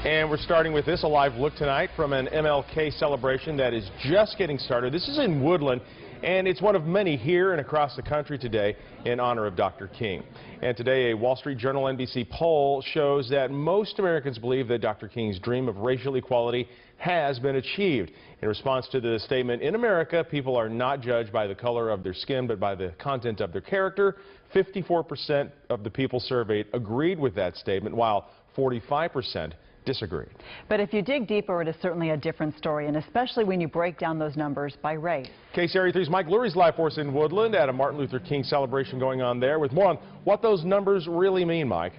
And we're starting with this, a live look tonight from an MLK celebration that is just getting started. This is in Woodland, and it's one of many here and across the country today in honor of Dr. King. And today, a Wall Street Journal NBC poll shows that most Americans believe that Dr. King's dream of racial equality has been achieved. In response to the statement, in America, people are not judged by the color of their skin, but by the content of their character. 54% of the people surveyed agreed with that statement, while 45% disagreed. But if you dig deeper, it is certainly a different story, and especially when you break down those numbers by race. KCRA 3's Mike Lurie's live for us in Woodland at a Martin Luther King celebration going on there, with more on what those numbers really mean, Mike.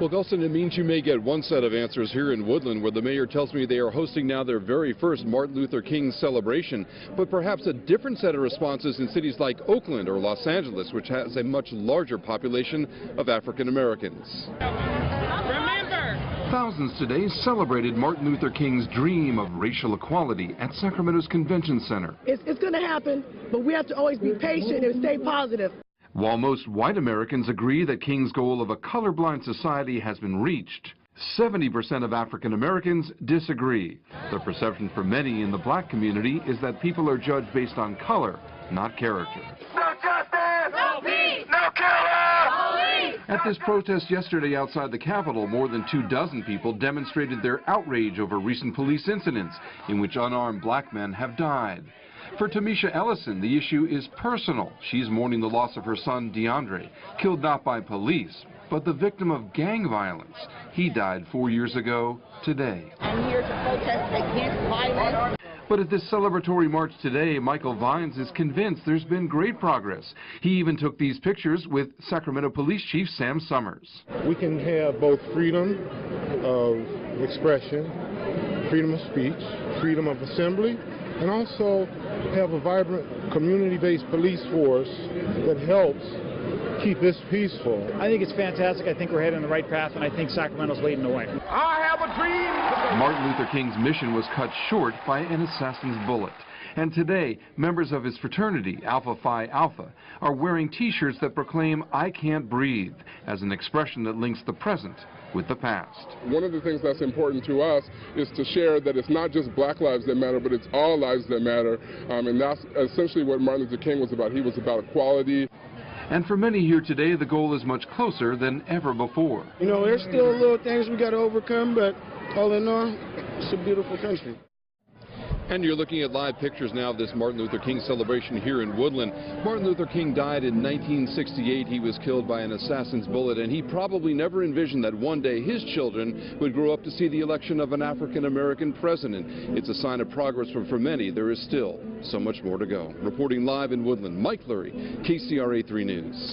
Well, Gulson, it means you may get one set of answers here in Woodland, where the mayor tells me they are hosting now their very first Martin Luther King celebration, but perhaps a different set of responses in cities like Oakland or Los Angeles, which has a much larger population of African Americans. Thousands today celebrated Martin Luther King's dream of racial equality at Sacramento's Convention Center. It's going to happen, but we have to always be patient and stay positive. While most white Americans agree that King's goal of a colorblind society has been reached, 70% of African Americans disagree. The perception for many in the black community is that people are judged based on color, not character. No justice! No peace! No killer! At this protest yesterday outside the Capitol, more than 24 people demonstrated their outrage over recent police incidents in which unarmed black men have died. For Tamisha Ellison, the issue is personal. She's mourning the loss of her son, DeAndre, killed not by police, but the victim of gang violence. He died 4 years ago today. I'm here to protest against violence. But at this celebratory march today, Michael Vines is convinced there's been great progress. He even took these pictures with Sacramento Police Chief Sam Summers. We can have both freedom of expression, freedom of speech, freedom of assembly, and also have a vibrant community-based police force that helps keep this peaceful. I think it's fantastic. I think we're heading the right path, and I think Sacramento's leading the way. I have a dream! Martin Luther King's mission was cut short by an assassin's bullet. And today, members of his fraternity, Alpha Phi Alpha, are wearing T-shirts that proclaim, "I can't breathe," as an expression that links the present with the past. One of the things that's important to us is to share that it's not just black lives that matter, but it's all lives that matter. And that's essentially what Martin Luther King was about. He was about equality. And for many here today, the goal is much closer than ever before. You know, there's still little things we got to overcome, but all in all, it's a beautiful country. And you're looking at live pictures now of this Martin Luther King celebration here in Woodland. Martin Luther King died in 1968. He was killed by an assassin's bullet, and he probably never envisioned that one day his children would grow up to see the election of an African-American president. It's a sign of progress, but for many, there is still so much more to go. Reporting live in Woodland, Mike Lurie, KCRA 3 News.